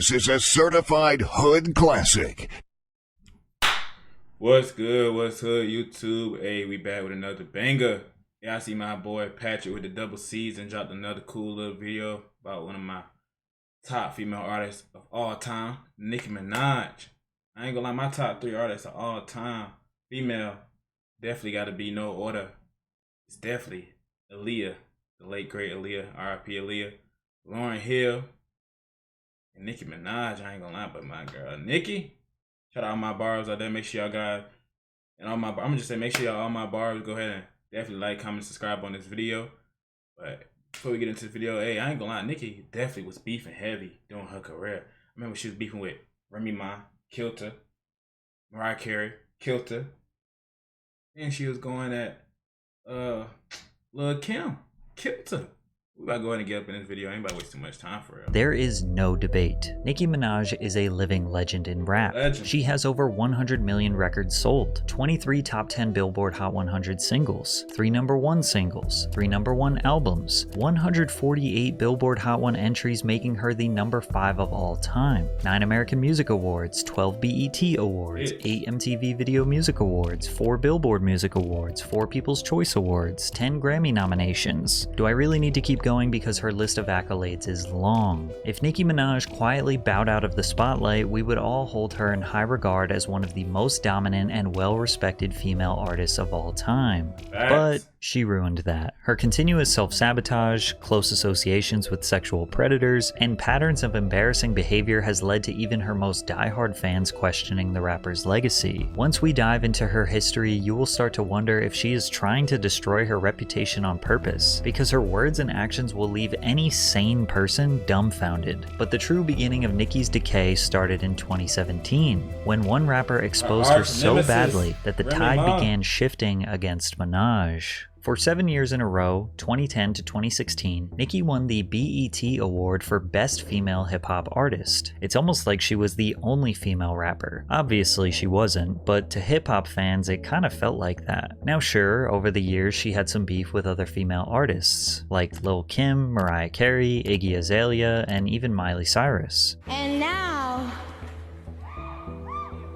This is a certified hood classic. What's good? What's hood, YouTube? Hey, we back with another banger. Yeah, I see my boy Patrick with the double C's and dropped another cool little video about one of my top female artists of all time, Nicki Minaj. I ain't gonna lie, my top 3 artists of all time, female, definitely gotta be no order. It's definitely Aaliyah, the late great Aaliyah, R.I.P. Aaliyah, Lauryn Hill, and Nicki Minaj. I ain't gonna lie, but my girl Nicki. Shout out all my barbs out there. Make sure y'all guys, and all my, I'm gonna just say, make sure y'all all my barbs, go ahead and definitely like, comment, subscribe on this video. But before we get into the video, hey, I ain't gonna lie, Nicki definitely was beefing heavy during her career. I remember she was beefing with Remy Ma, killed her. Mariah Carey, killed her. And she was going at Lil' Kim, killed her. We about to go ahead and get up in this video. I ain't about to waste too much time for it. There is no debate. Nicki Minaj is a living legend in rap. She has over 100 million records sold, 23 top 10 Billboard Hot 100 singles, 3 #1 singles, 3 #1 albums, 148 Billboard Hot 1 entries, making her the #5 of all time, 9 American Music Awards, 12 BET Awards, 8 MTV Video Music Awards, 4 Billboard Music Awards, 4 People's Choice Awards, 10 Grammy nominations. Do I really need to keep going because her list of accolades is long? If Nicki Minaj quietly bowed out of the spotlight, we would all hold her in high regard as one of the most dominant and well-respected female artists of all time. But she ruined that. Her continuous self-sabotage, close associations with sexual predators, and patterns of embarrassing behavior has led to even her most diehard fans questioning the rapper's legacy. Once we dive into her history, you will start to wonder if she is trying to destroy her reputation on purpose, because her words and actions will leave any sane person dumbfounded. But the true beginning of Nicki's decay started in 2017, when one rapper exposed her so badly that the tide began shifting against Minaj. For 7 years in a row, 2010 to 2016, Nicki won the BET Award for Best Female Hip Hop Artist. It's almost like she was the only female rapper. Obviously she wasn't, but to hip hop fans it kinda felt like that. Now sure, over the years she had some beef with other female artists, like Lil' Kim, Mariah Carey, Iggy Azalea, and even Miley Cyrus. And now,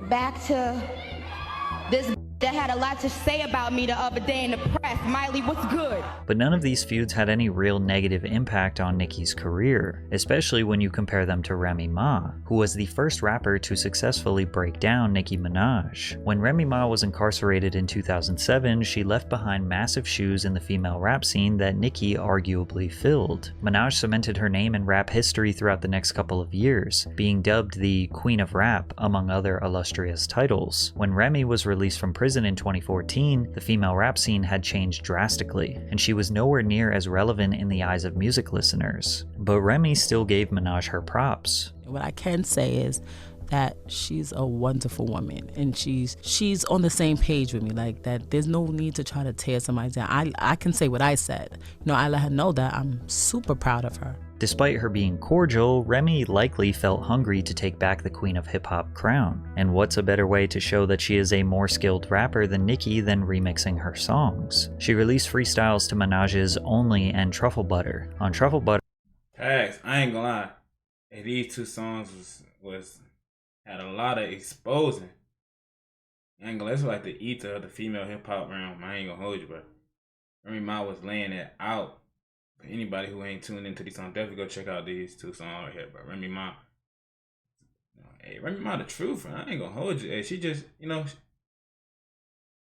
back to this that had a lot to say about me the other day in the press. Miley, what's good? But none of these feuds had any real negative impact on Nicki's career, especially when you compare them to Remy Ma, who was the first rapper to successfully break down Nicki Minaj. When Remy Ma was incarcerated in 2007, she left behind massive shoes in the female rap scene that Nicki arguably filled. Minaj cemented her name in rap history throughout the next couple of years, being dubbed the Queen of Rap, among other illustrious titles. When Remy was released from prison in 2014, the female rap scene had changed drastically, and she was nowhere near as relevant in the eyes of music listeners. But Remy still gave Minaj her props. What I can say is that she's a wonderful woman, and she's on the same page with me, like that there's no need to try to tear somebody down. I can say what I said. I let her know that I'm super proud of her. Despite her being cordial, Remy likely felt hungry to take back the Queen of Hip-Hop crown. And what's a better way to show that she is a more skilled rapper than Nicki than remixing her songs? She released freestyles to Minaj's Only and Truffle Butter. On Truffle Butter, Tags, I ain't gonna lie, hey, these 2 songs had a lot of exposing. I ain't gonna lie, it's like the ether of the female hip-hop realm. I ain't gonna hold you, but Remy Ma was laying it out. For anybody who ain't tuned into these songs, definitely go check out these 2 songs right here. But Remy Ma, hey, Remy Ma the truth, I ain't gonna hold you. Hey, she just,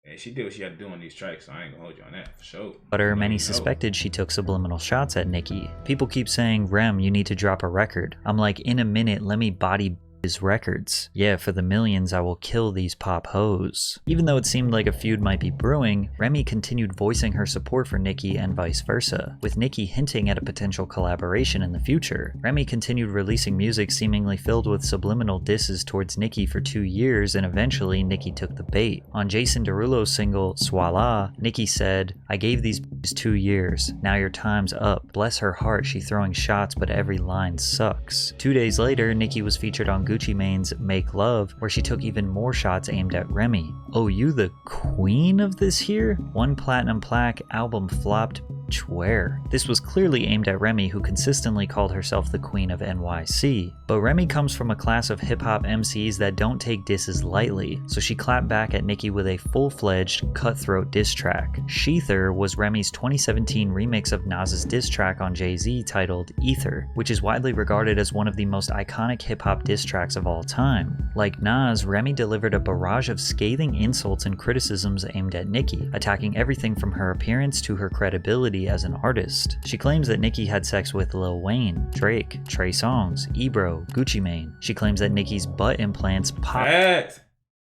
hey, she did what she had to do on these tracks, so I ain't gonna hold you on that for sure. Many suspected she took subliminal shots at Nicki. People keep saying, Rem, you need to drop a record. I'm like, in a minute, let me body his records. Yeah, for the millions, I will kill these pop hoes. Even though it seemed like a feud might be brewing, Remy continued voicing her support for Nicki and vice versa, with Nicki hinting at a potential collaboration in the future. Remy continued releasing music seemingly filled with subliminal disses towards Nicki for 2 years, and eventually Nicki took the bait. On Jason Derulo's single, Swalla, Nicki said, I gave these 2 years, now your time's up. Bless her heart, she throwing shots but every line sucks. 2 days later, Nicki was featured on Gucci Mane's Make Love, where she took even more shots aimed at Remy. Oh, you the queen of this here? 1 platinum plaque, album flopped. Where? This was clearly aimed at Remy, who consistently called herself the queen of NYC. But Remy comes from a class of hip-hop MCs that don't take disses lightly, so she clapped back at Nicki with a full-fledged, cutthroat diss track. Sheether was Remy's 2017 remix of Nas's diss track on Jay-Z titled Ether, which is widely regarded as one of the most iconic hip-hop diss tracks of all time. Like Nas, Remy delivered a barrage of scathing insults and criticisms aimed at Nicki, attacking everything from her appearance to her credibility as an artist. She claims that Nicki had sex with Lil Wayne, Drake, Trey Songz, Ebro, Gucci Mane. She claims that Nicki's butt implants pop. Y'all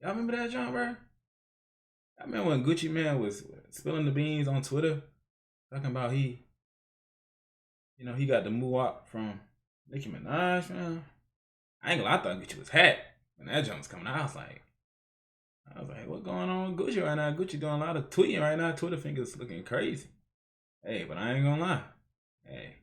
remember that, John, bro? I remember when Gucci Mane was spilling the beans on Twitter, talking about he got the moolah from Nicki Minaj, man. I ain't gonna lie, I thought Gucci was hat when that jump was coming out. I was like, what going on with Gucci right now? Gucci doing a lot of tweeting right now. Twitter fingers looking crazy. Hey, but I ain't gonna lie. Hey.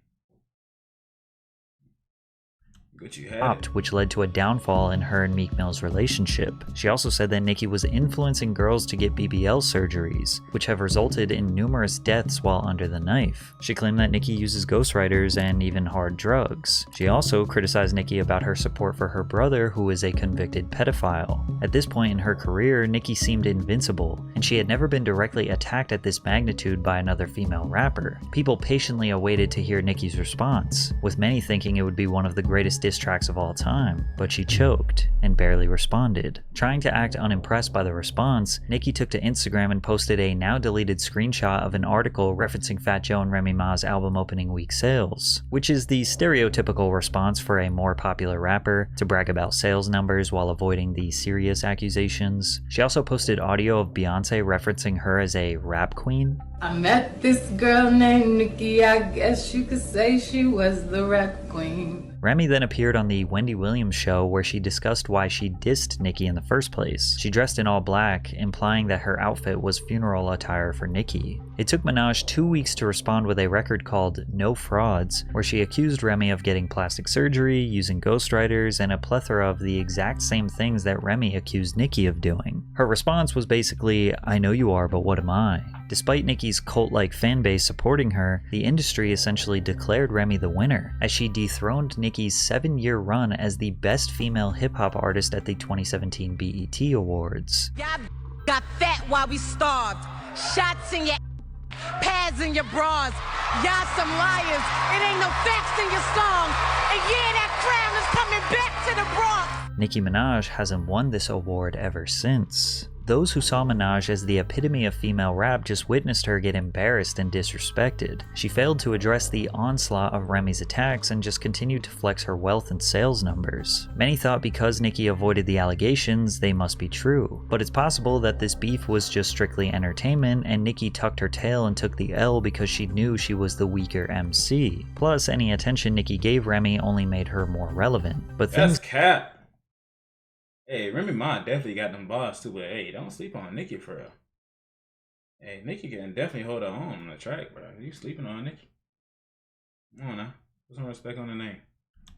Gucci had it. Which led to a downfall in her and Meek Mill's relationship. She also said that Nicki was influencing girls to get BBL surgeries, which have resulted in numerous deaths while under the knife. She claimed that Nicki uses ghostwriters and even hard drugs. She also criticized Nicki about her support for her brother, who is a convicted pedophile. At this point in her career, Nicki seemed invincible, and she had never been directly attacked at this magnitude by another female rapper. People patiently awaited to hear Nicki's response, with many thinking it would be one of the greatest diss tracks of all time, but she choked and barely responded. Trying to act unimpressed by the response, Nicki took to Instagram and posted a now deleted screenshot of an article referencing Fat Joe and Remy Ma's album opening week sales, which is the stereotypical response for a more popular rapper to brag about sales numbers while avoiding the serious accusations. She also posted audio of Beyonce referencing her as a rap queen. I met this girl named Nicki, I guess you could say she was the rap queen. Remy then appeared on the Wendy Williams show, where she discussed why she dissed Nicki in the first place. She dressed in all black, implying that her outfit was funeral attire for Nicki. It took Minaj 2 weeks to respond with a record called No Frauds, where she accused Remy of getting plastic surgery, using ghostwriters, and a plethora of the exact same things that Remy accused Nicki of doing. Her response was basically, "I know you are, but what am I?" Despite Nicki's cult-like fanbase supporting her, the industry essentially declared Remy the winner, as she dethroned Nicki's 7-year run as the best female hip-hop artist at the 2017 BET Awards. Y'all got fat while we starved. Shots in your pads in your bras. Y'all some liars. It ain't no facts in your song. And yeah, that crown is coming back to the Bronx. Nicki Minaj hasn't won this award ever since. Those who saw Minaj as the epitome of female rap just witnessed her get embarrassed and disrespected. She failed to address the onslaught of Remy's attacks and just continued to flex her wealth and sales numbers. Many thought because Nicki avoided the allegations, they must be true. But it's possible that this beef was just strictly entertainment and Nicki tucked her tail and took the L because she knew she was the weaker MC. Plus, any attention Nicki gave Remy only made her more relevant. But that's cap. Hey, Remy Ma definitely got them bars too, but hey, don't sleep on Nicki for real. Hey, Nicki can definitely hold her own on the track, bro. You sleeping on Nicki? Come on now. Put some respect on the name.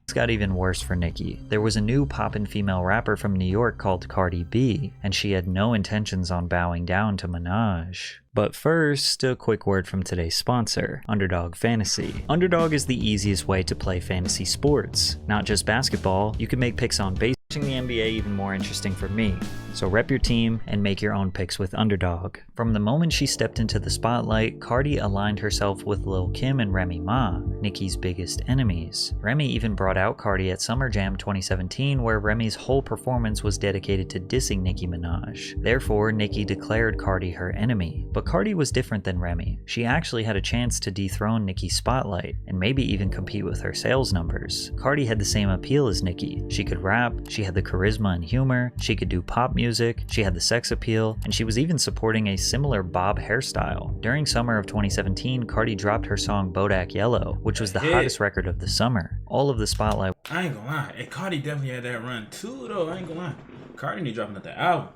It got even worse for Nicki. There was a new poppin' female rapper from New York called Cardi B, and she had no intentions on bowing down to Minaj. But first, a quick word from today's sponsor, Underdog Fantasy. Underdog is the easiest way to play fantasy sports. Not just basketball, you can make picks on baseball, making the NBA even more interesting for me. So rep your team and make your own picks with Underdog. From the moment she stepped into the spotlight, Cardi aligned herself with Lil Kim and Remy Ma, Nicki's biggest enemies. Remy even brought out Cardi at Summer Jam 2017, where Remy's whole performance was dedicated to dissing Nicki Minaj. Therefore, Nicki declared Cardi her enemy. But Cardi was different than Remy. She actually had a chance to dethrone Nicki's spotlight, and maybe even compete with her sales numbers. Cardi had the same appeal as Nicki. She could rap, she had the charisma and humor, she could do pop music, she had the sex appeal, and she was even supporting a similar bob hairstyle. During summer of 2017, Cardi dropped her song Bodak Yellow, which was the hottest record of the summer. All of the spotlight. I ain't gonna lie, hey, Cardi definitely had that run too though, I ain't gonna lie. Cardi need dropping at the album.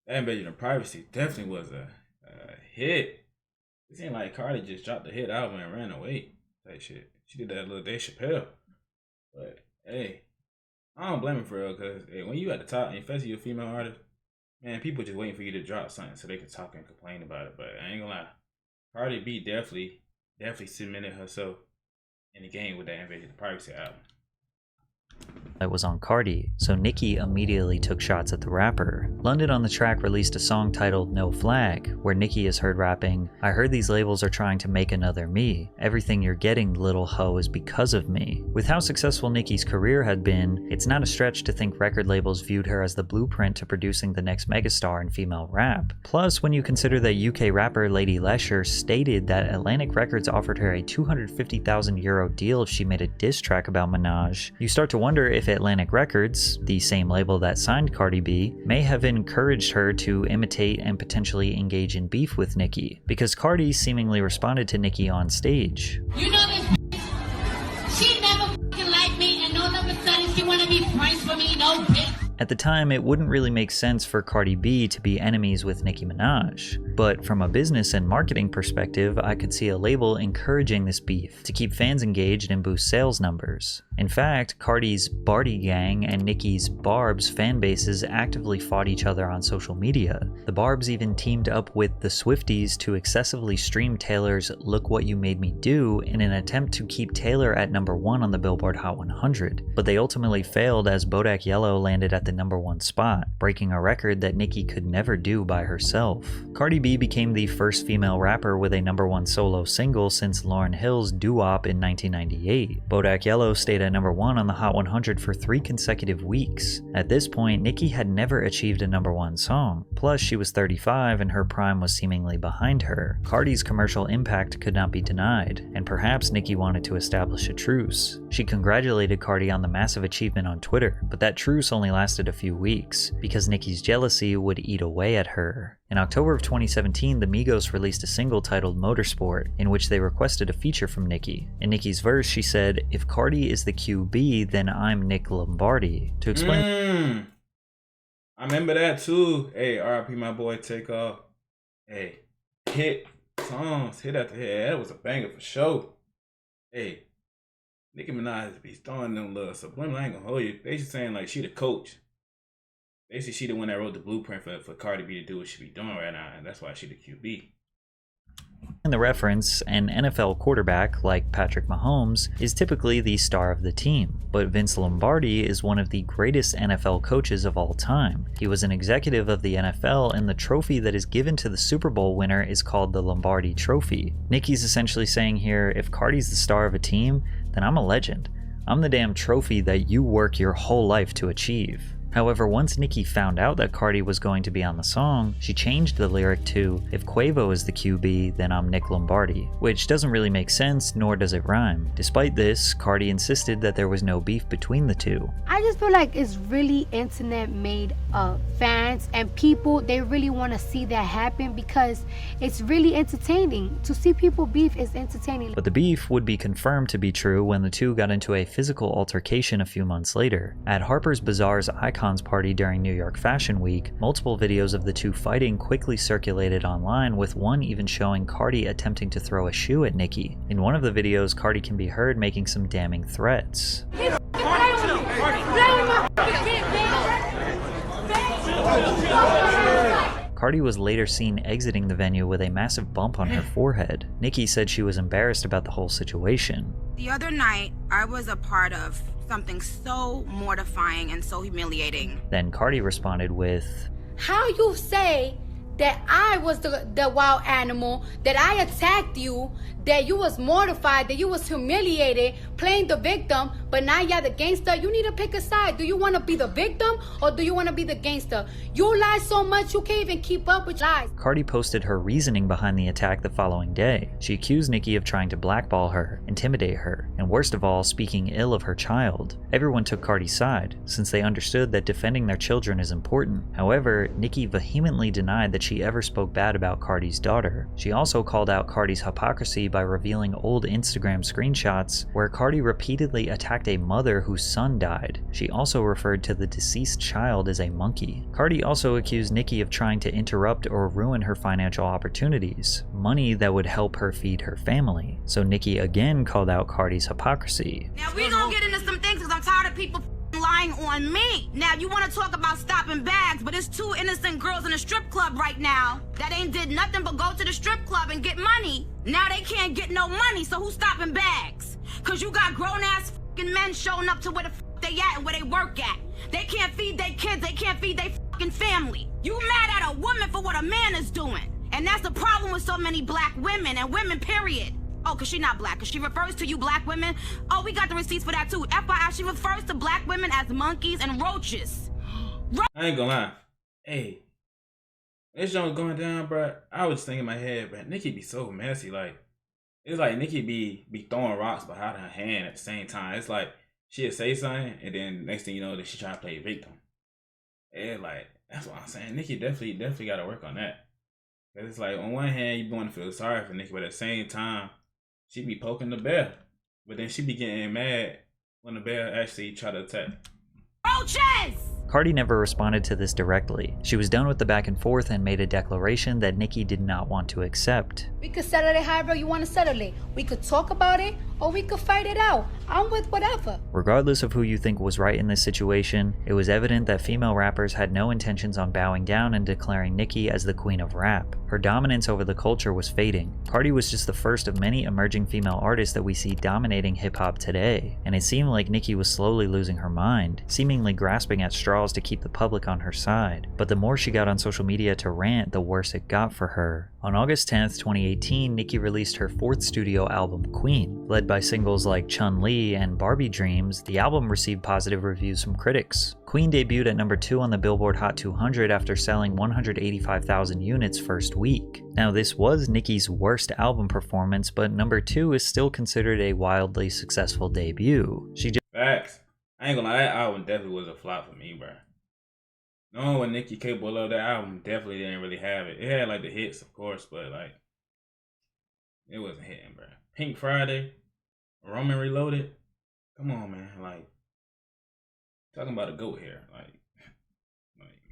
That Invasion of Privacy definitely was a hit. It seemed like Cardi just dropped the hit album and ran away. That shit. She did that little Dave Chappelle. But hey, I I don't blame him for real, because when you at the top, and especially you're a female artist, man, people just waiting for you to drop something so they can talk and complain about it. But I ain't gonna lie, Cardi B definitely cemented herself in the game with that Invasion of Privacy album. That was on Cardi, so Nicki immediately took shots at the rapper. London on the Track released a song titled No Flag, where Nicki is heard rapping, "I heard these labels are trying to make another me. Everything you're getting, little hoe, is because of me." With how successful Nicki's career had been, it's not a stretch to think record labels viewed her as the blueprint to producing the next megastar in female rap. Plus, when you consider that UK rapper Lady Lesher stated that Atlantic Records offered her a €250,000 deal if she made a diss track about Minaj, you start to wonder if Atlantic Records, the same label that signed Cardi B, may have encouraged her to imitate and potentially engage in beef with Nicki, because Cardi seemingly responded to Nicki on stage. You know this bitch? She never fucking liked me, and all of a sudden she wanna be friends with me, no bitch. At the time, it wouldn't really make sense for Cardi B to be enemies with Nicki Minaj, but from a business and marketing perspective, I could see a label encouraging this beef to keep fans engaged and boost sales numbers. In fact, Cardi's Barty Gang and Nicki's Barb's fan bases actively fought each other on social media. The Barbs even teamed up with the Swifties to excessively stream Taylor's Look What You Made Me Do in an attempt to keep Taylor at #1 on the Billboard Hot 100, but they ultimately failed as Bodak Yellow landed at the #1 spot, breaking a record that Nicki could never do by herself. Cardi B became the first female rapper with a #1 solo single since Lauryn Hill's Doo-Wop in 1998. Bodak Yellow stayed at #1 on the Hot 100 for 3 consecutive weeks. At this point, Nicki had never achieved a #1 song. Plus, she was 35 and her prime was seemingly behind her. Cardi's commercial impact could not be denied, and perhaps Nicki wanted to establish a truce. She congratulated Cardi on the massive achievement on Twitter, but that truce only lasted a few weeks, because Nicki's jealousy would eat away at her. In October of 2017, the Migos released a single titled Motorsport, in which they requested a feature from Nicki. In Nicki's verse, she said, "If Cardi is the QB, then I'm Nick Lombardi." To explain... I remember that too. Hey, RIP my boy Takeoff. Hey, hit songs, hit after hit. That was a banger for sure. Hey, Nicki Minaj be throwing them little subliminal. I ain't gonna hold you. They just saying like she the coach. Basically, she the one that wrote the blueprint for Cardi B to do what she be doing right now, and that's why she the QB. In the reference, an NFL quarterback, like Patrick Mahomes, is typically the star of the team, but Vince Lombardi is one of the greatest NFL coaches of all time. He was an executive of the NFL, and the trophy that is given to the Super Bowl winner is called the Lombardi Trophy. Nicki's essentially saying here, if Cardi's the star of a team, then I'm a legend. I'm the damn trophy that you work your whole life to achieve. However, once Nicki found out that Cardi was going to be on the song, she changed the lyric to, "If Quavo is the QB, then I'm Nick Lombardi," which doesn't really make sense, nor does it rhyme. Despite this, Cardi insisted that there was no beef between the two. I just feel like it's really internet made up. Fans and people, they really want to see that happen because it's really entertaining. To see people beef is entertaining. But the beef would be confirmed to be true when the two got into a physical altercation a few months later. At Harper's Bazaar's Icons party during New York Fashion Week, multiple videos of the two fighting quickly circulated online, with one even showing Cardi attempting to throw a shoe at Nicki. In one of the videos, Cardi can be heard making some damning threats. Cardi was later seen exiting the venue with a massive bump on her forehead. Nicki said she was embarrassed about the whole situation. The other night, I was a part of something so mortifying and so humiliating. Then Cardi responded with, "How you say that I was the wild animal, that I attacked you, that you was mortified, that you was humiliated, playing the victim, but now you're the gangster? You need to pick a side. Do you want to be the victim or do you want to be the gangster? You lie so much you can't even keep up with lies." Cardi posted her reasoning behind the attack the following day. She accused Nicki of trying to blackball her, intimidate her, and worst of all, speaking ill of her child. Everyone took Cardi's side, since they understood that defending their children is important. However, Nicki vehemently denied that she ever spoke bad about Cardi's daughter. She also called out Cardi's hypocrisy by revealing old Instagram screenshots where Cardi repeatedly attacked a mother whose son died. She also referred to the deceased child as a monkey. Cardi also accused Nicki of trying to interrupt or ruin her financial opportunities, money that would help her feed her family. So Nicki again called out Cardi's hypocrisy. Now we gonna get into some things because I'm tired of people lying on me. Now, you want to talk about stopping bags, but it's 2 innocent girls in a strip club right now that ain't did nothing but go to the strip club and get money. Now they can't get no money, so who's stopping bags? Because you got grown-ass fucking men showing up to where the fuck they at and where they work at. They can't feed their kids, they can't feed their fucking family. You mad at a woman for what a man is doing. And that's the problem with so many black women, and women, period. Oh, because she not black, because she refers to you black women. Oh, we got the receipts for that too. FYI, she refers to black women as monkeys and roaches. I ain't gonna lie. Hey, this joint going down, bro. I was thinking in my head, bro, Nicki be so messy. Like, it's like Nicki be throwing rocks behind her hand at the same time. It's like she'll say something, and then next thing you know, that she trying to play victim. And like, that's what I'm saying. Nicki definitely got to work on that. Cause it's like, on one hand, you want to feel sorry for Nicki, but at the same time, she be poking the bear. But then she be getting mad when the bear actually try to attack. Roaches! Cardi never responded to this directly. She was done with the back and forth and made a declaration that Nicki did not want to accept. We could settle it however you want to settle it. We could talk about it, or we could fight it out. I'm with whatever. Regardless of who you think was right in this situation, it was evident that female rappers had no intentions on bowing down and declaring Nicki as the queen of rap. Her dominance over the culture was fading. Cardi was just the first of many emerging female artists that we see dominating hip-hop today, and it seemed like Nicki was slowly losing her mind, seemingly grasping at straws to keep the public on her side. But the more she got on social media to rant, the worse it got for her. On August 10th, 2018, Nicki released her 4th studio album, Queen. Led by singles like Chun-Li and Barbie Dreams, the album received positive reviews from critics. Queen debuted at number 2 on the Billboard Hot 200 after selling 185,000 units first week. Now, this was Nicki's worst album performance, but number 2 is still considered a wildly successful debut. Facts. I ain't gonna lie, that album definitely was a flop for me, bro. Knowing what Nicki capable of, that album definitely didn't really have it. It had like the hits, of course, but like, it wasn't hitting, bro. Pink Friday, Roman Reloaded. Come on, man. Like, talking about a goat here. Like,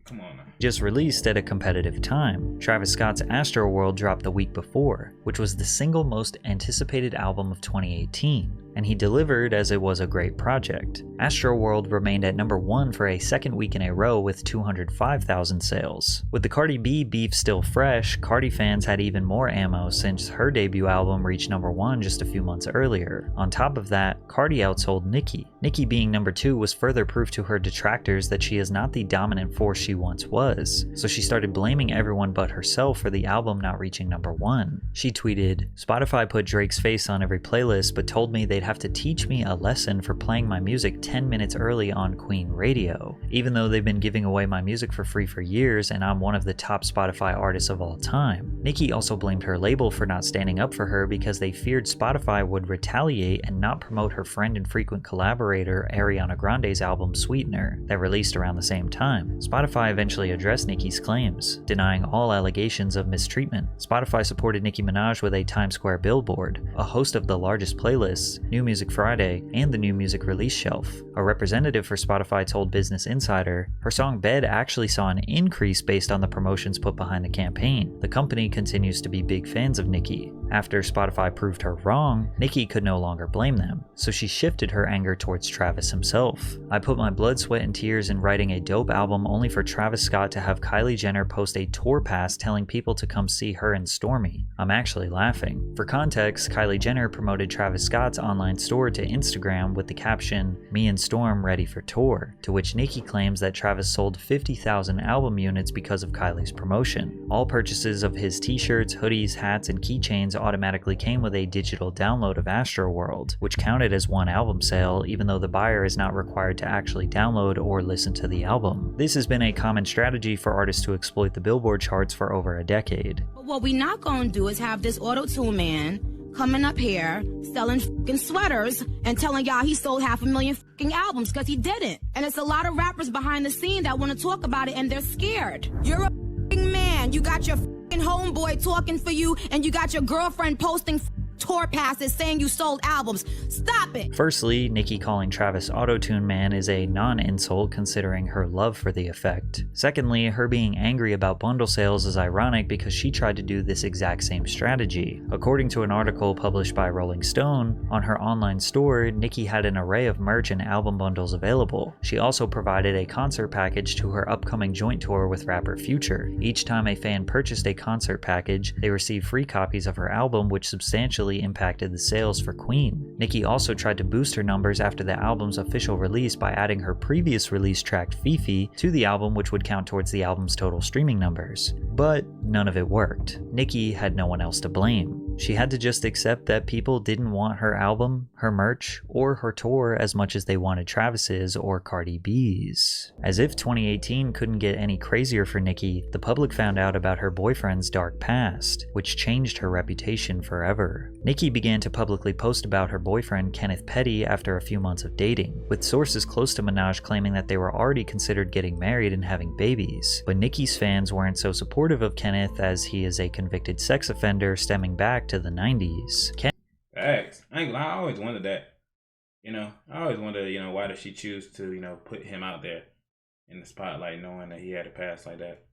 come on now. Just released at a competitive time. Travis Scott's Astroworld dropped the week before, which was the single most anticipated album of 2018. And he delivered as it was a great project. Astroworld remained at number 1 for a second week in a row with 205,000 sales. With the Cardi B beef still fresh, Cardi fans had even more ammo since her debut album reached number 1 just a few months earlier. On top of that, Cardi outsold Nicki. Nicki being number 2 was further proof to her detractors that she is not the dominant force she once was, so she started blaming everyone but herself for the album not reaching number 1. She tweeted, "Spotify put Drake's face on every playlist but told me they'd have to teach me a lesson for playing my music 10 minutes early on Queen Radio. Even though they've been giving away my music for free for years and I'm one of the top Spotify artists of all time." Nicki also blamed her label for not standing up for her because they feared Spotify would retaliate and not promote her friend and frequent collaborator Ariana Grande's album Sweetener that released around the same time. Spotify eventually addressed Nicki's claims, denying all allegations of mistreatment. Spotify supported Nicki Minaj with a Times Square billboard, a host of the largest playlists, New Music Friday, and the New Music Release Shelf. A representative for Spotify told Business Insider, her song Bed actually saw an increase based on the promotions put behind the campaign. The company continues to be big fans of Nicki. After Spotify proved her wrong, Nicki could no longer blame them, so she shifted her anger towards Travis himself. "I put my blood, sweat, and tears in writing a dope album only for Travis Scott to have Kylie Jenner post a tour pass telling people to come see her and Stormi. I'm actually laughing." For context, Kylie Jenner promoted Travis Scott's online store to Instagram with the caption, "Me and Storm ready for tour," to which Nicki claims that Travis sold 50,000 album units because of Kylie's promotion. All purchases of his t-shirts, hoodies, hats, and keychains automatically came with a digital download of Astroworld, which counted as one album sale even though the buyer is not required to actually download or listen to the album. This has been a common strategy for artists to exploit the Billboard charts for over a decade. But what we not gonna do is have this auto-tune man coming up here selling fucking sweaters and telling y'all he sold 500,000 fucking albums, because he didn't. And it's a lot of rappers behind the scene that want to talk about it and they're scared. You're a fucking man. You got your fucking homeboy talking for you and you got your girlfriend posting tour passes saying you sold albums. Stop it. Firstly, Nicki calling Travis Auto-Tune Man is a non-insult considering her love for the effect. Secondly, her being angry about bundle sales is ironic because she tried to do this exact same strategy. According to an article published by Rolling Stone, on her online store, Nicki had an array of merch and album bundles available. She also provided a concert package to her upcoming joint tour with rapper Future. Each time a fan purchased a concert package, they received free copies of her album, which substantially impacted the sales for Queen. Nicki also tried to boost her numbers after the album's official release by adding her previous release track Fifi to the album, which would count towards the album's total streaming numbers. But none of it worked. Nicki had no one else to blame. She had to just accept that people didn't want her album, her merch, or her tour as much as they wanted Travis's or Cardi B's. As if 2018 couldn't get any crazier for Nicki, the public found out about her boyfriend's dark past, which changed her reputation forever. Nicki began to publicly post about her boyfriend Kenneth Petty after a few months of dating, with sources close to Minaj claiming that they were already considered getting married and having babies. But Nicki's fans weren't so supportive of Kenneth as he is a convicted sex offender stemming back to the 90s. Facts. I always wondered that. I always wondered, why did she choose to, put him out there in the spotlight knowing that he had a past like that.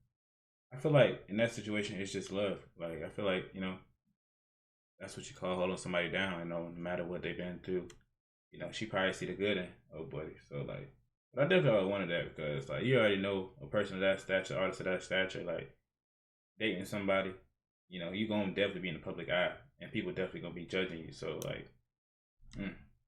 I feel like in that situation, it's just love. Like, I feel like, that's what you call holding somebody down, no matter what they've been through. She probably see the good in old buddy. So, like, but I definitely wanted that because, like, you already know a person of that stature, artist of that stature, like, dating somebody, you're going to definitely be in the public eye and people definitely going to be judging you. So, like,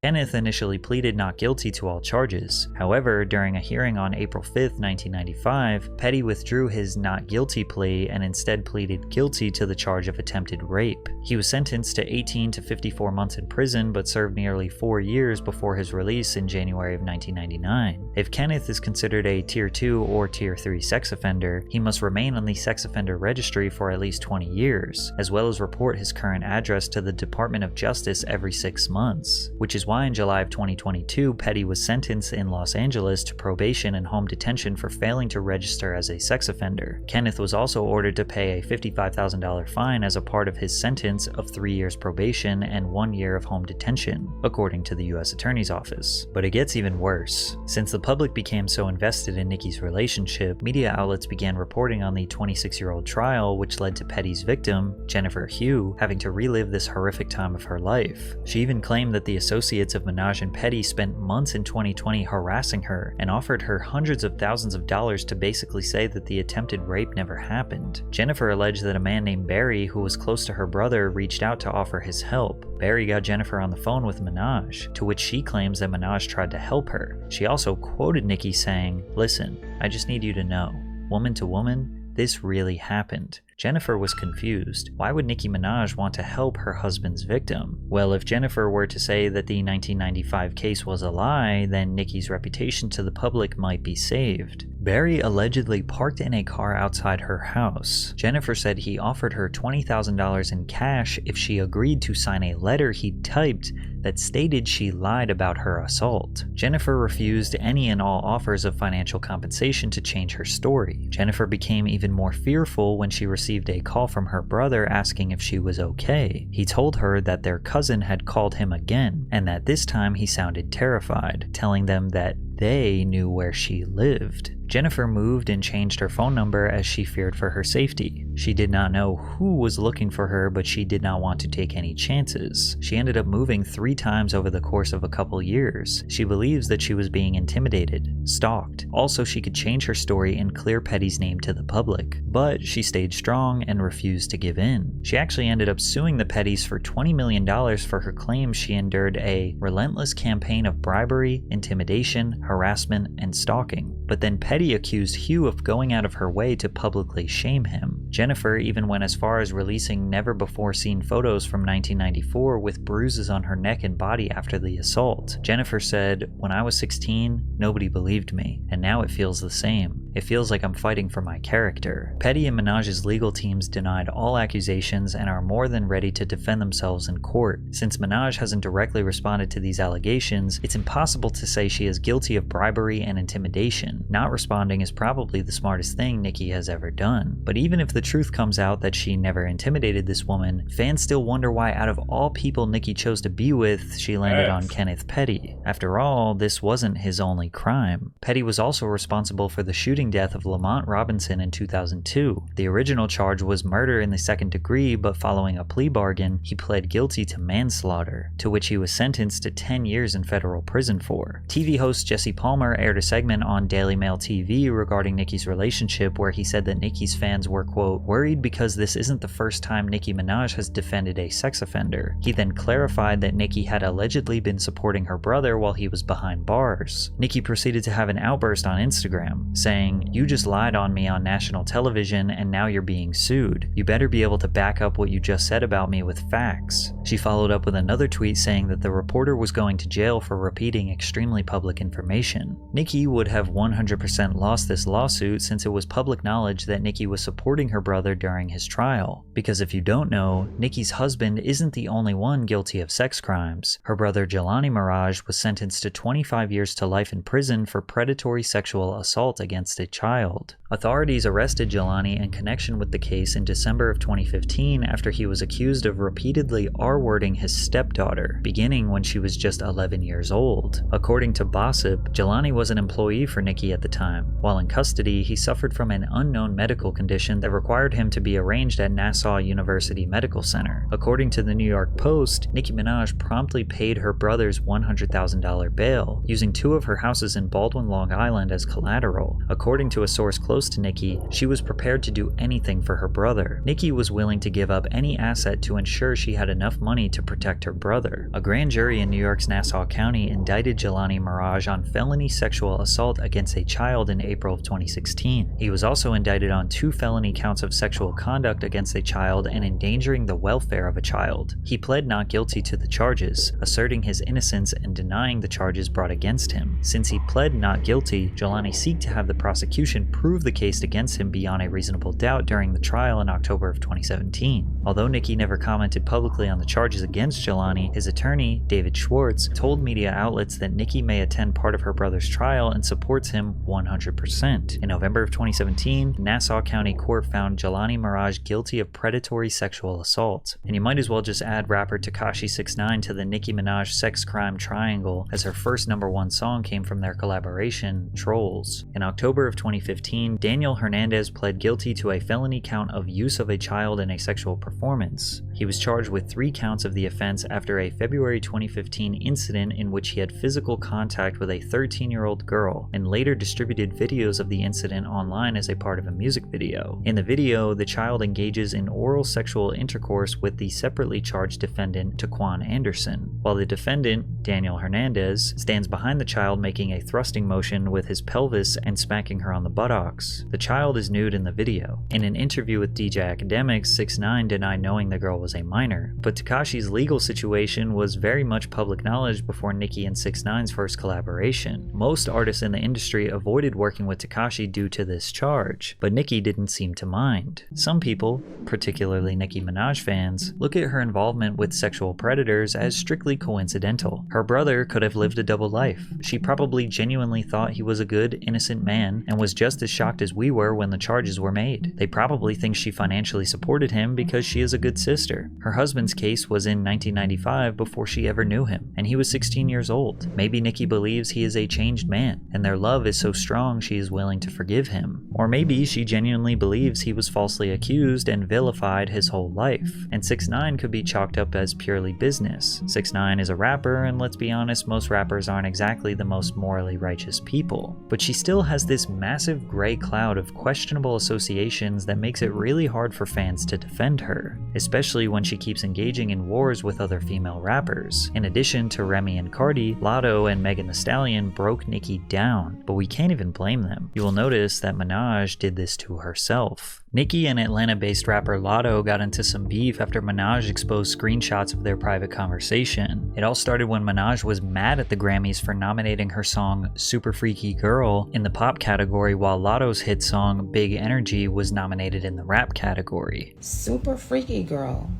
Kenneth initially pleaded not guilty to all charges. However, during a hearing on April 5th, 1995, Petty withdrew his not guilty plea and instead pleaded guilty to the charge of attempted rape. He was sentenced to 18 to 54 months in prison but served nearly 4 years before his release in January of 1999. If Kenneth is considered a Tier 2 or Tier 3 sex offender, he must remain on the sex offender registry for at least 20 years, as well as report his current address to the Department of Justice every 6 months, which is why in July of 2022, Petty was sentenced in Los Angeles to probation and home detention for failing to register as a sex offender. Kenneth was also ordered to pay a $55,000 fine as a part of his sentence of 3 years probation and 1 year of home detention, according to the U.S. Attorney's Office. But it gets even worse. Since the public became so invested in Nicki's relationship, media outlets began reporting on the 26-year-old trial, which led to Petty's victim, Jennifer Hugh, having to relive this horrific time of her life. She even claimed that the associates of Minaj and Petty spent months in 2020 harassing her and offered her hundreds of thousands of dollars to basically say that the attempted rape never happened. Jennifer alleged that a man named Barry, who was close to her brother, reached out to offer his help. Barry got Jennifer on the phone with Minaj, to which she claims that Minaj tried to help her. She also quoted Nicki saying, "Listen, I just need you to know, woman to woman, this really happened." Jennifer was confused. Why would Nicki Minaj want to help her husband's victim? Well, if Jennifer were to say that the 1995 case was a lie, then Nicki's reputation to the public might be saved. Barry allegedly parked in a car outside her house. Jennifer said he offered her $20,000 in cash if she agreed to sign a letter he'd typed that stated she lied about her assault. Jennifer refused any and all offers of financial compensation to change her story. Jennifer became even more fearful when she received a call from her brother asking if she was okay. He told her that their cousin had called him again, and that this time he sounded terrified, telling them that they knew where she lived. Jennifer moved and changed her phone number as she feared for her safety. She did not know who was looking for her, but she did not want to take any chances. She ended up moving 3 times over the course of a couple years. She believes that she was being intimidated, stalked. Also, she could change her story and clear Petty's name to the public. But she stayed strong and refused to give in. She actually ended up suing the Pettys for $20 million for her claims she endured a relentless campaign of bribery, intimidation, harassment, and stalking. But then Petty accused Hugh of going out of her way to publicly shame him. Jennifer even went as far as releasing never-before-seen photos from 1994 with bruises on her neck and body after the assault. Jennifer said, "When I was 16, nobody believed me, and now it feels the same. It feels like I'm fighting for my character. Petty and Minaj's legal teams denied all accusations and are more than ready to defend themselves in court. Since Minaj hasn't directly responded to these allegations, it's impossible to say she is guilty of bribery and intimidation. Not responding is probably the smartest thing Nicki has ever done. But even if the truth comes out that she never intimidated this woman, fans still wonder why out of all people Nicki chose to be with, she landed on Kenneth Petty. After all, this wasn't his only crime. Petty was also responsible for the shooting death of Lamont Robinson in 2002. The original charge was murder in the second degree, but following a plea bargain, he pled guilty to manslaughter, to which he was sentenced to 10 years in federal prison for. TV host Jesse Palmer aired a segment on Daily Mail TV regarding Nicki's relationship where he said that Nicki's fans were, quote, worried because this isn't the first time Nicki Minaj has defended a sex offender. He then clarified that Nicki had allegedly been supporting her brother while he was behind bars. Nicki proceeded to have an outburst on Instagram, saying, "You just lied on me on national television and now you're being sued. You better be able to back up what you just said about me with facts." She followed up with another tweet saying that the reporter was going to jail for repeating extremely public information. Nicki would have 100% lost this lawsuit since it was public knowledge that Nicki was supporting her brother during his trial. Because if you don't know, Nicki's husband isn't the only one guilty of sex crimes. Her brother Jelani Mirage was sentenced to 25 years to life in prison for predatory sexual assault against a child. Authorities arrested Jelani in connection with the case in December of 2015 after he was accused of repeatedly R-wording his stepdaughter, beginning when she was just 11 years old. According to Gossip, Jelani was an employee for Nicki at the time. While in custody, he suffered from an unknown medical condition that required him to be arranged at Nassau University Medical Center. According to the New York Post, Nicki Minaj promptly paid her brother's $100,000 bail, using 2 of her houses in Baldwin, Long Island as collateral. According to a source close to Nicki, she was prepared to do anything for her brother. Nicki was willing to give up any asset to ensure she had enough money to protect her brother. A grand jury in New York's Nassau County indicted Jelani Mirage on felony sexual assault against a child in April of 2016. He was also indicted on 2 felony counts of sexual conduct against a child and endangering the welfare of a child. He pled not guilty to the charges, asserting his innocence and denying the charges brought against him. Since he pled not guilty, Jelani sought to have the prosecution prove the case against him beyond a reasonable doubt during the trial in October of 2017. Although Nicki never commented publicly on the charges against Jelani, his attorney, David Schwartz, told media outlets that Nicki may attend part of her brother's trial and supports him 100%. In November of 2017, Nassau County Court found Jelani Mirage guilty of predatory sexual assault. And you might as well just add rapper Tekashi 6ix9ine to the Nicki Minaj sex crime triangle, as her first #1 song came from their collaboration, Trolls. In October of 2015, Daniel Hernandez pled guilty to a felony count of use of a child in a sexual performance. He was charged with 3 counts of the offense after a February 2015 incident in which he had physical contact with a 13-year-old girl and later distributed videos of the incident online as a part of a music video. In the video, the child engages in oral sexual intercourse with the separately charged defendant, Taquan Anderson, while the defendant, Daniel Hernandez, stands behind the child making a thrusting motion with his pelvis and smacking her on the buttocks. The child is nude in the video. In an interview with DJ Academics, 6ix9ine denied knowing the girl was a minor, but Tekashi's legal situation was very much public knowledge before Nicki and 6ix9ine's first collaboration. Most artists in the industry avoided working with Tekashi due to this charge, but Nicki didn't seem to mind. Some people, particularly Nicki Minaj fans, look at her involvement with sexual predators as strictly coincidental. Her brother could have lived a double life. She probably genuinely thought he was a good, innocent man and was just as shocked as we were when the charges were made. They probably think she financially supported him because she is a good sister. Her husband's case was in 1995 before she ever knew him, and he was 16 years old. Maybe Nicki believes he is a changed man, and their love is so strong she is willing to forgive him. Or maybe she genuinely believes he was falsely accused and vilified his whole life, and 6ix9ine could be chalked up as purely business. 6ix9ine is a rapper, and let's be honest, most rappers aren't exactly the most morally righteous people. But she still has this massive gray cloud of questionable associations that makes it really hard for fans to defend her, especially especially when she keeps engaging in wars with other female rappers. In addition to Remy and Cardi, Latto and Megan Thee Stallion broke Nicki down, but we can't even blame them. You will notice that Minaj did this to herself. Nicki and Atlanta-based rapper Latto got into some beef after Minaj exposed screenshots of their private conversation. It all started when Minaj was mad at the Grammys for nominating her song Super Freaky Girl in the pop category, while Latto's hit song Big Energy was nominated in the rap category. Super Freaky Girl,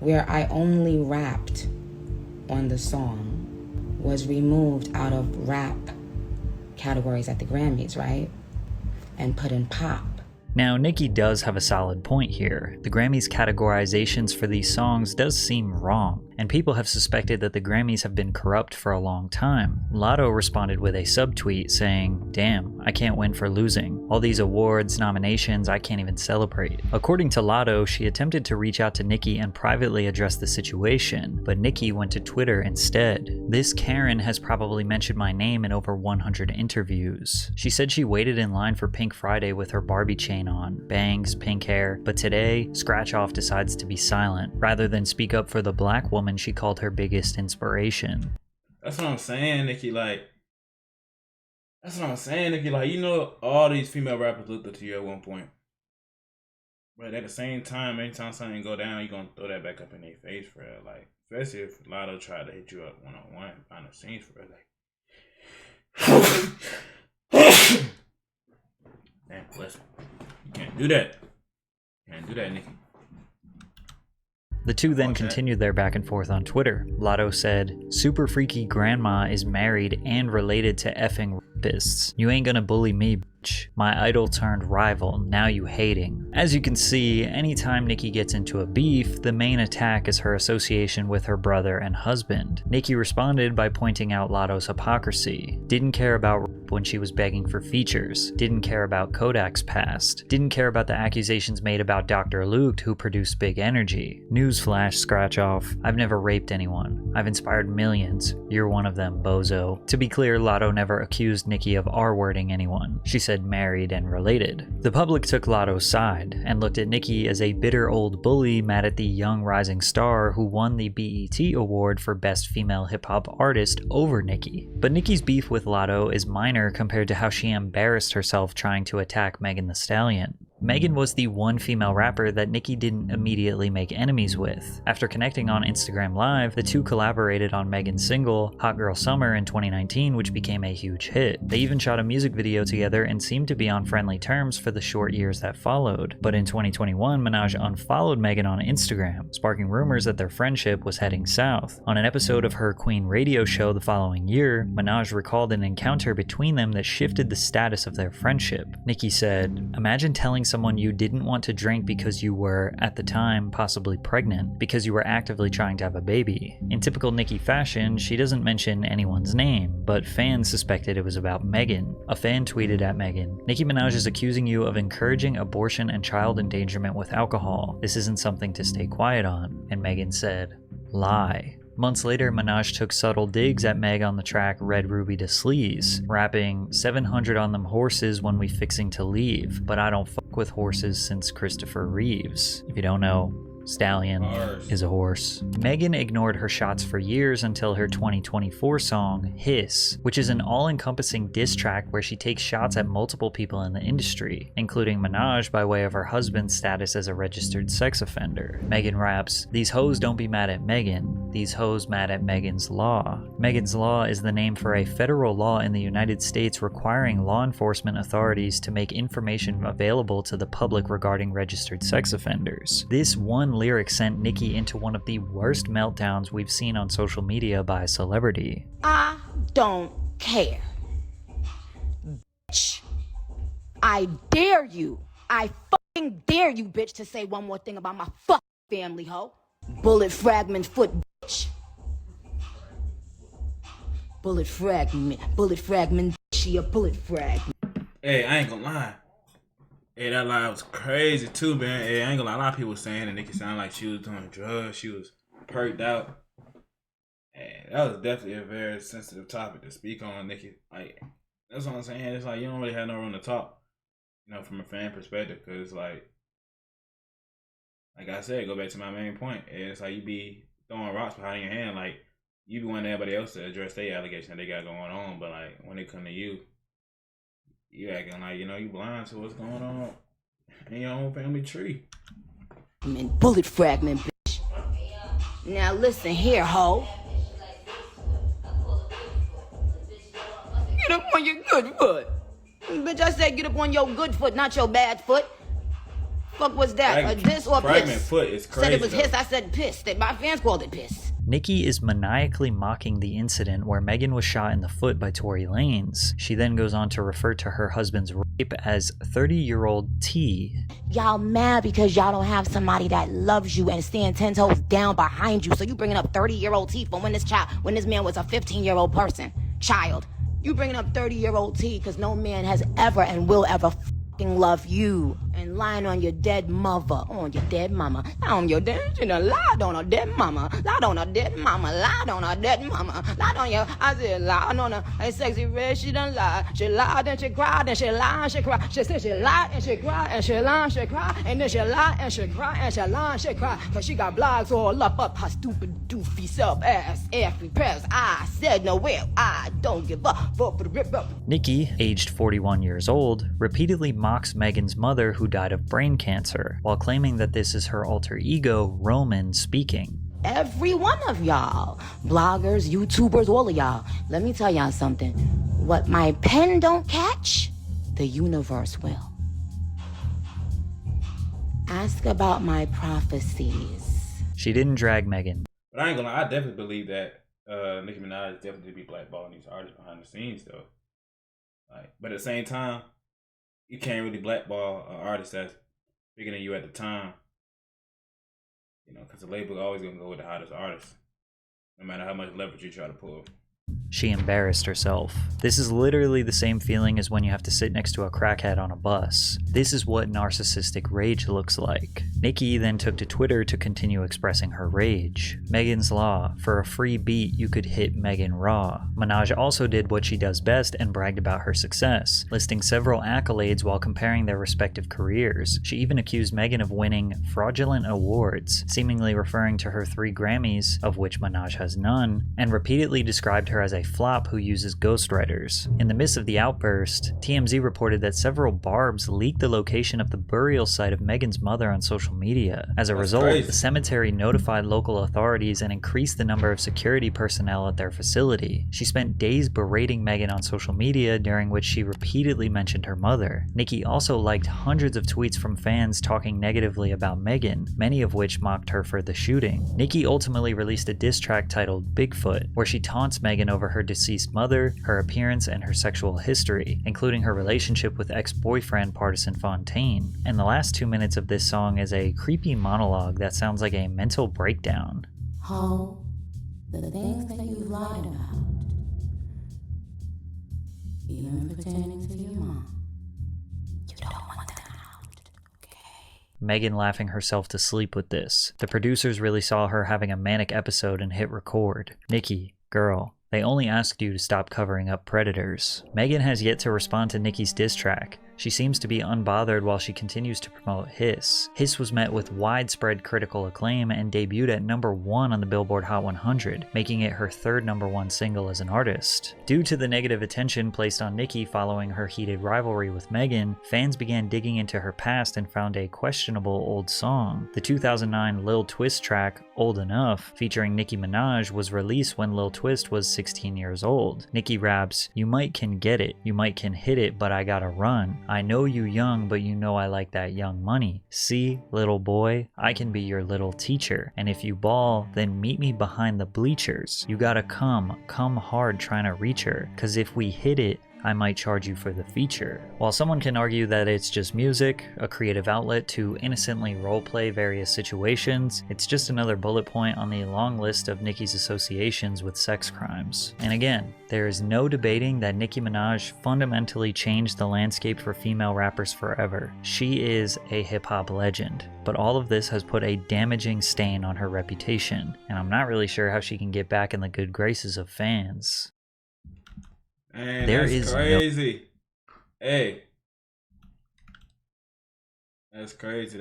where I only rapped on the song, was removed out of rap categories at the Grammys, right? And put in pop. Now, Nicki does have a solid point here. The Grammys' categorizations for these songs does seem wrong, and people have suspected that the Grammys have been corrupt for a long time. Latto responded with a subtweet saying, "Damn, I can't win for losing. All these awards, nominations, I can't even celebrate." According to Latto, she attempted to reach out to Nicki and privately address the situation, but Nicki went to Twitter instead. "This Karen has probably mentioned my name in over 100 interviews." She said she waited in line for Pink Friday with her Barbie chain on, bangs, pink hair, but today, Scratch Off decides to be silent. Rather than speak up for the black woman she called her biggest inspiration. That's what I'm saying, Nicki, like, you know, all these female rappers looked up to you at one point. But at the same time, anytime something go down, you're gonna throw that back up in their face for it. Like, especially if Latto tried to hit you up one-on-one behind the scenes for it. Like, man, listen. You can't do that. Can't do that, Nicki. The two then continued their back and forth on Twitter. Latto said, "Super Freaky Grandma is married and related to effing rapists. You ain't gonna bully me, bitch. My idol turned rival, now you hating." As you can see, anytime Nicki gets into a beef, the main attack is her association with her brother and husband. Nicki responded by pointing out Latto's hypocrisy. Didn't care about rap when she was begging for features. Didn't care about Kodak's past. Didn't care about the accusations made about Dr. Luke, who produced Big Energy. Newsflash, Scratch Off. I've never raped anyone. I've inspired millions. You're one of them, bozo. To be clear, Latto never accused Nicki of R-wording anyone. She said married and related. The public took Latto's side and looked at Nicki as a bitter old bully mad at the young rising star who won the BET Award for Best Female Hip Hop Artist over Nicki. But Nicki's beef with Latto is minor compared to how she embarrassed herself trying to attack Megan Thee Stallion. Megan was the one female rapper that Nicki didn't immediately make enemies with. After connecting on Instagram Live, the two collaborated on Megan's single, Hot Girl Summer, in 2019, which became a huge hit. They even shot a music video together and seemed to be on friendly terms for the short years that followed. But in 2021, Minaj unfollowed Megan on Instagram, sparking rumors that their friendship was heading south. On an episode of her Queen radio show the following year, Minaj recalled an encounter between them that shifted the status of their friendship. Nicki said, "Imagine telling someone you didn't want to drink because you were, at the time, possibly pregnant, because you were actively trying to have a baby." In typical Nicki fashion, she doesn't mention anyone's name, but fans suspected it was about Megan. A fan tweeted at Megan, "Nicki Minaj is accusing you of encouraging abortion and child endangerment with alcohol. This isn't something to stay quiet on." And Megan said, "Lie." Months later, Minaj took subtle digs at Meg on the track Red Ruby to Sleaze, rapping, "700 on them horses when we fixing to leave, but I don't fuck with horses since Christopher Reeves." If you don't know, Stallion is a horse. Megan ignored her shots for years until her 2024 song, Hiss, which is an all-encompassing diss track where she takes shots at multiple people in the industry, including Minaj by way of her husband's status as a registered sex offender. Megan raps, "These hoes don't be mad at Megan, these hoes mad at Megan's Law." Megan's Law is the name for a federal law in the United States requiring law enforcement authorities to make information available to the public regarding registered sex offenders. This one lyric sent Nicki into one of the worst meltdowns we've seen on social media by a celebrity. I don't care. Bitch. I dare you. I fucking dare you, bitch, to say one more thing about my fucking family, ho. Bullet fragment foot, bitch. Bullet fragment, she a bullet fragment. Hey, I ain't gonna lie. Hey, that line was crazy too, man. Hey, I ain't gonna lie. A lot of people saying that Nicki sounded like she was doing drugs. She was perked out. Hey, that was definitely a very sensitive topic to speak on, Nicki. Like, that's what I'm saying. It's like you don't really have no room to talk, you know, from a fan perspective, because like like I said, go back to my main point. It's like you be throwing rocks behind your hand. Like, you be wanting everybody else to address their allegation that they got going on. But, like, when it come to you, you acting like, you know, you blind to what's going on in your own family tree. I'm in bullet fragment, bitch. Now listen here, ho. Get up on your good foot. Bitch, I said get up on your good foot, not your bad foot. Fuck was that? Diss or fragment piss? Foot is crazy. Said it was though. hiss, I said piss. My fans called it piss. Nicki is maniacally mocking the incident where Megan was shot in the foot by Tory Lanez. She then goes on to refer to her husband's rape as 30-year-old T. Y'all mad because y'all don't have somebody that loves you and stand 10 toes down behind you. So you bringing up 30-year-old T from when this man was a 15-year-old child. You bringing up 30-year-old T because no man has ever and will ever fucking love you. And lying on your dead mother, on your dead mama. On your dead, you know, lied on a dead mama. Lied on a dead mama. Lied on a dead mama. Lied on your, I said lied on her. Hey, sexy red, she done lied. She lied and she cried and she lied and she cried. She said she lied and she cried and she lied and she cried. And then she lied and she cried and she lied and she cried. Cause she got blogs all up her stupid doofy self ass. Every press I said no well, I don't give up. Vote for the rip up. Nicki, aged 41 years old, repeatedly mocks Megan's mother who died of brain cancer, while claiming that this is her alter ego, Roman, speaking. Every one of y'all, bloggers, YouTubers, all of y'all, let me tell y'all something. What my pen don't catch, the universe will. Ask about my prophecies. She didn't drag Megan. But I ain't gonna lie, I definitely believe that Nicki Minaj definitely be blackballing these artists behind the scenes, though. Like, but at the same time, you can't really blackball an artist that's bigger than you at the time. You know, because the label always gonna go with the hottest artist, no matter how much leverage you try to pull. She embarrassed herself. This is literally the same feeling as when you have to sit next to a crackhead on a bus. This is what narcissistic rage looks like. Nicki then took to Twitter to continue expressing her rage. Megan's Law. For a free beat, you could hit Megan raw. Minaj also did what she does best and bragged about her success, listing several accolades while comparing their respective careers. She even accused Megan of winning fraudulent awards, seemingly referring to her 3 Grammys, of which Minaj has none, and repeatedly described her as a flop who uses ghostwriters. In the midst of the outburst, TMZ reported that several barbs leaked the location of the burial site of Megan's mother on social media. As a result, the cemetery notified local authorities and increased the number of security personnel at their facility. She spent days berating Megan on social media, during which she repeatedly mentioned her mother. Nicki also liked hundreds of tweets from fans talking negatively about Megan, many of which mocked her for the shooting. Nicki ultimately released a diss track titled Bigfoot, where she taunts Megan over her deceased mother, her appearance, and her sexual history, including her relationship with ex-boyfriend Pardison Fontaine. And the last 2 minutes of this song is a creepy monologue that sounds like a mental breakdown. Ho, the things that you've lied about, even pertaining to your mom, you don't want them out, okay? Megan laughing herself to sleep with this. The producers really saw her having a manic episode and hit record. Nicki, girl, they only asked you to stop covering up predators. Megan has yet to respond to Nicki's diss track. She seems to be unbothered while she continues to promote Hiss. Hiss was met with widespread critical acclaim and debuted at #1 on the Billboard Hot 100, making it her 3rd #1 single as an artist. Due to the negative attention placed on Nicki following her heated rivalry with Megan, fans began digging into her past and found a questionable old song. The 2009 Lil Twist track, Old Enough, featuring Nicki Minaj, was released when Lil Twist was 16 years old. Nicki raps, "You might can get it, you might can hit it, but I gotta run. I know you young, but you know I like that young money. See, little boy, I can be your little teacher. And if you ball, then meet me behind the bleachers. You gotta come hard trying to reach her. 'Cause if we hit it, I might charge you for the feature." While someone can argue that it's just music, a creative outlet to innocently roleplay various situations, it's just another bullet point on the long list of Nicki's associations with sex crimes. And again, there is no debating that Nicki Minaj fundamentally changed the landscape for female rappers forever. She is a hip-hop legend, but all of this has put a damaging stain on her reputation, and I'm not really sure how she can get back in the good graces of fans. Man, that's crazy. Hey. That's crazy.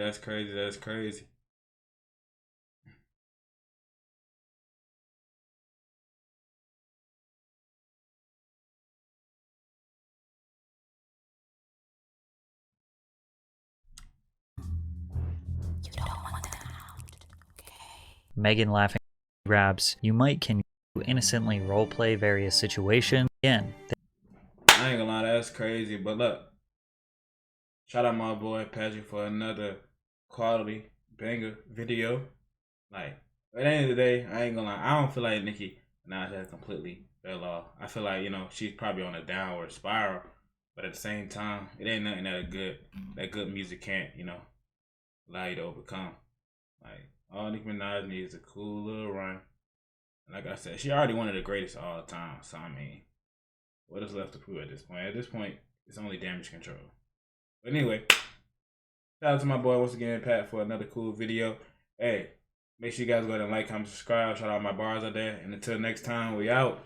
Megan laughing grabs, you might can innocently roleplay various situations. Again, I ain't gonna lie, that's crazy. But look, shout out my boy Patrick for another quality banger video. Like, at the end of the day, I ain't gonna lie, I don't feel like Nicki Minaj has completely fell off. I feel like, you know, she's probably on a downward spiral, but at the same time, it ain't nothing that good music can't, you know, allow you to overcome. Like, all Nicki Minaj needs is a cool little run. And like I said, she already one of the greatest of all time. So I mean, what is left to prove at this point? At this point, it's only damage control. But anyway, shout out to my boy once again, Pat, for another cool video. Hey, make sure you guys go ahead and like, comment, subscribe. Shout out my bars out there. And until next time, we out.